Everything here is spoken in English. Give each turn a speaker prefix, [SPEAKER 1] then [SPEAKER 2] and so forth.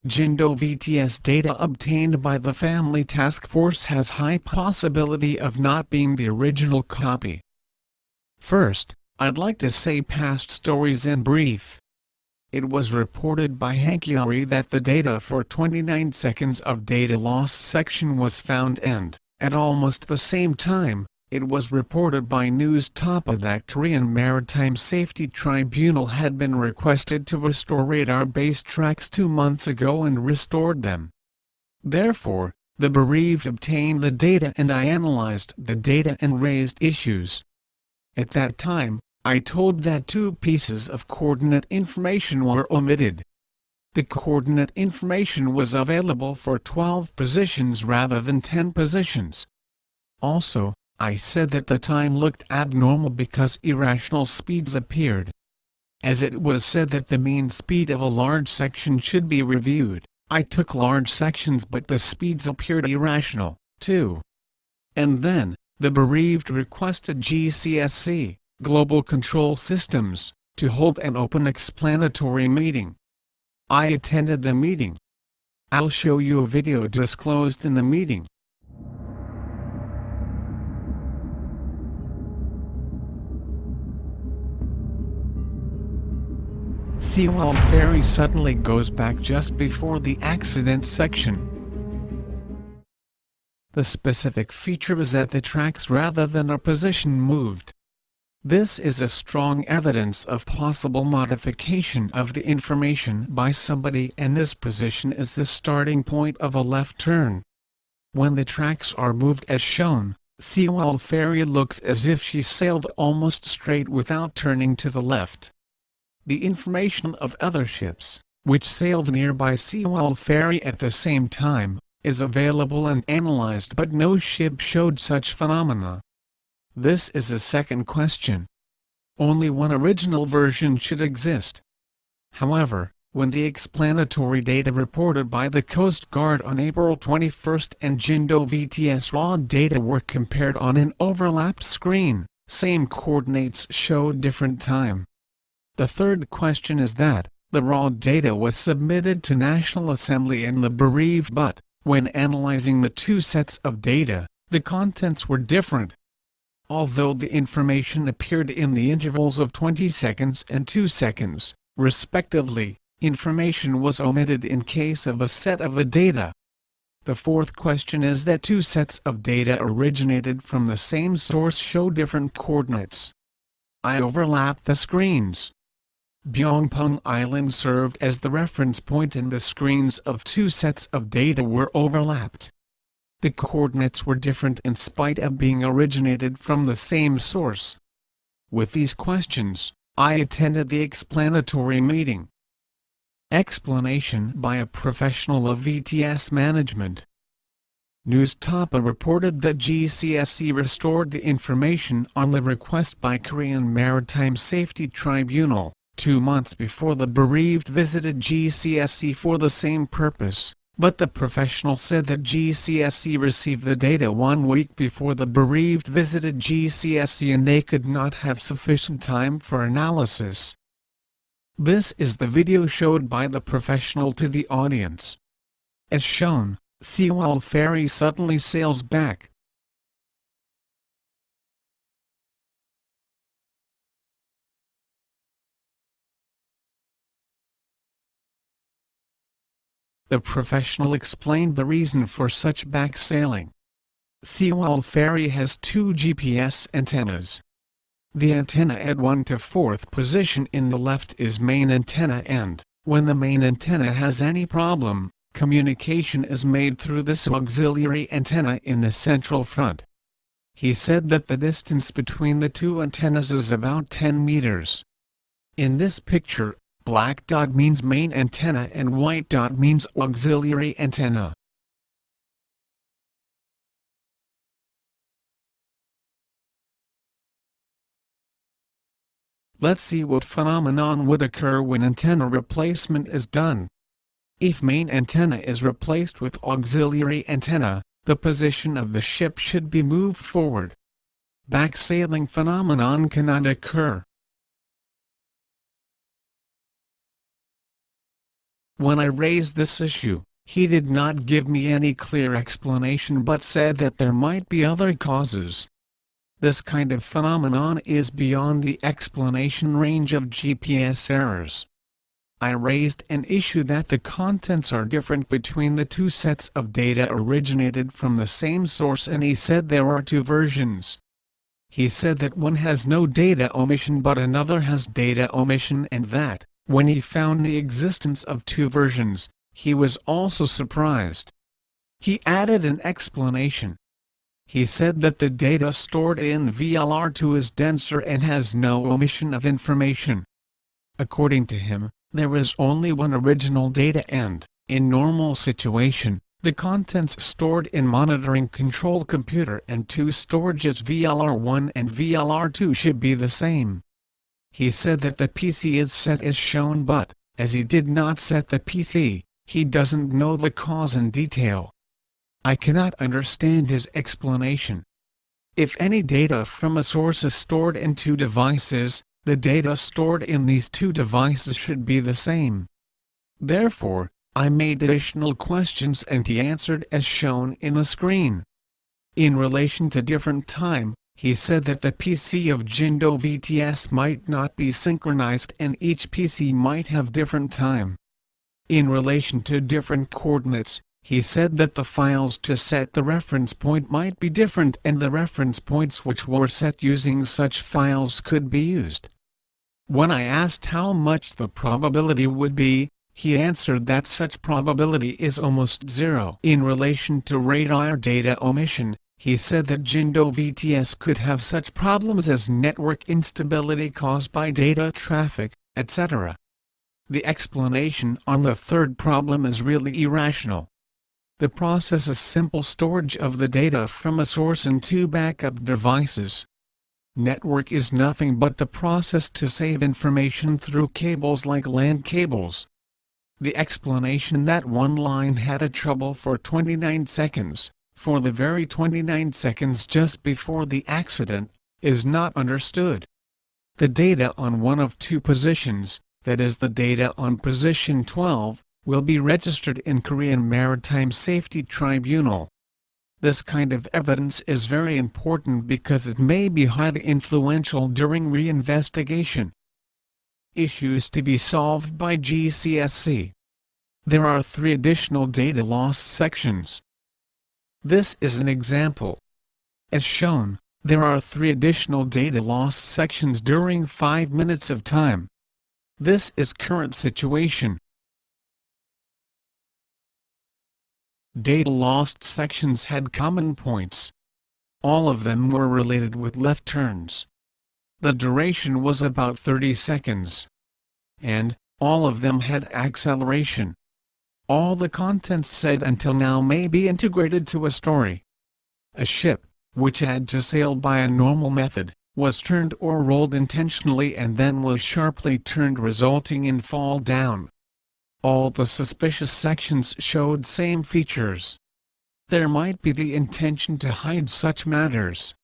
[SPEAKER 1] Jindo VTS data obtained by the Family Task Force has high possibility of not being the original copy. First, I'd like to say past stories in brief. It was reported by Hankiari that the data for 29 seconds of data loss section was found, and, at almost the same time, it was reported by News Tapa that Korean Maritime Safety Tribunal had been requested to restore radar-based tracks 2 months ago and restored them. Therefore, the bereaved obtained the data and I analyzed the data and raised issues. At that time, I told that 2 pieces of coordinate information were omitted. The coordinate information was available for 12 positions rather than 10 positions. Also, I said that the time looked abnormal because irrational speeds appeared. As it was said that the mean speed of a large section should be reviewed, I took large sections but the speeds appeared irrational, too. And then, the bereaved requested GCSC, Global Control Systems, to hold an open explanatory meeting. I attended the meeting. I'll show you a video disclosed in the meeting. Sewol Ferry suddenly goes back just before the accident section. The specific feature is that the tracks rather than a position moved. This is a strong evidence of possible modification of the information by somebody, and this position is the starting point of a left turn. When the tracks are moved as shown, Sewol Ferry looks as if she sailed almost straight without turning to the left. The information of other ships, which sailed nearby Sewol Ferry at the same time, is available and analyzed, but no ship showed such phenomena. This is a second question. Only one original version should exist. However, when the explanatory data reported by the Coast Guard on April 21 and Jindo VTS raw data were compared on an overlapped screen, same coordinates showed different time. The third question is that, the raw data was submitted to National Assembly and the bereaved, but, when analyzing the 2 sets of data, the contents were different. Although the information appeared in the intervals of 20 seconds and 2 seconds, respectively, information was omitted in case of a set of the data. The fourth question is that 2 sets of data originated from the same source show different coordinates. I overlapped the screens. Byongpung Island served as the reference point and the screens of 2 sets of data were overlapped. The coordinates were different in spite of being originated from the same source. With these questions, I attended the explanatory meeting. Explanation by a professional of VTS management. News Tapa reported that GCSC restored the information on the request by Korean Maritime Safety Tribunal 2 months before the bereaved visited GCSC for the same purpose, but the professional said that GCSC received the data 1 week before the bereaved visited GCSC and they could not have sufficient time for analysis. This is the video showed by the professional to the audience. As shown, Sewol Ferry suddenly sails back. The professional explained the reason for such back sailing. Sewol Ferry has 2 GPS antennas. The antenna at 1 to 4th position in the left is main antenna, and, when the main antenna has any problem, communication is made through this auxiliary antenna in the central front. He said that the distance between the 2 antennas is about 10 meters. In this picture, black dot means main antenna and white dot means auxiliary antenna. Let's see what phenomenon would occur when antenna replacement is done. If main antenna is replaced with auxiliary antenna, the position of the ship should be moved forward. Backsailing phenomenon cannot occur. When I raised this issue, he did not give me any clear explanation but said that there might be other causes. This kind of phenomenon is beyond the explanation range of GPS errors. I raised an issue that the contents are different between the two sets of data originated from the same source, and he said there are two versions. He said that one has no data omission but another has data omission, and that, when he found the existence of two versions, he was also surprised. He added an explanation. He said that the data stored in VLR2 is denser and has no omission of information. According to him, there is only one original data and, in normal situation, the contents stored in monitoring control computer and two storages VLR1 and VLR2 should be the same. He said that the PC is set as shown, but, as he did not set the PC, he doesn't know the cause in detail. I cannot understand his explanation. If any data from a source is stored in two devices, the data stored in these two devices should be the same. Therefore, I made additional questions and he answered as shown in the screen. In relation to different time, he said that the PC of Jindo VTS might not be synchronized and each PC might have different time. In relation to different coordinates, he said that the files to set the reference point might be different and the reference points which were set using such files could be used. When I asked how much the probability would be, he answered that such probability is almost zero. In relation to radar data omission, he said that Jindo VTS could have such problems as network instability caused by data traffic, etc. The explanation on the third problem is really irrational. The process is simple storage of the data from a source and two backup devices. Network is nothing but the process to save information through cables like LAN cables. The explanation that one line had a trouble for 29 seconds, for the very 29 seconds just before the accident, is not understood. The data on one of two positions, that is the data on position 12, will be registered in Korean Maritime Safety Tribunal. This kind of evidence is very important because it may be highly influential during reinvestigation. Issues to be solved by GCSC. There are 3 additional data loss sections. This is an example. As shown, there are 3 additional data loss sections during 5 minutes of time. This is current situation. Data lost sections had common points. All of them were related with left turns. The duration was about 30 seconds. And, all of them had acceleration. All the contents said until now may be integrated to a story. A ship, which had to sail by a normal method, was turned or rolled intentionally and then was sharply turned, resulting in fall down. All the suspicious sections showed same features. There might be the intention to hide such matters.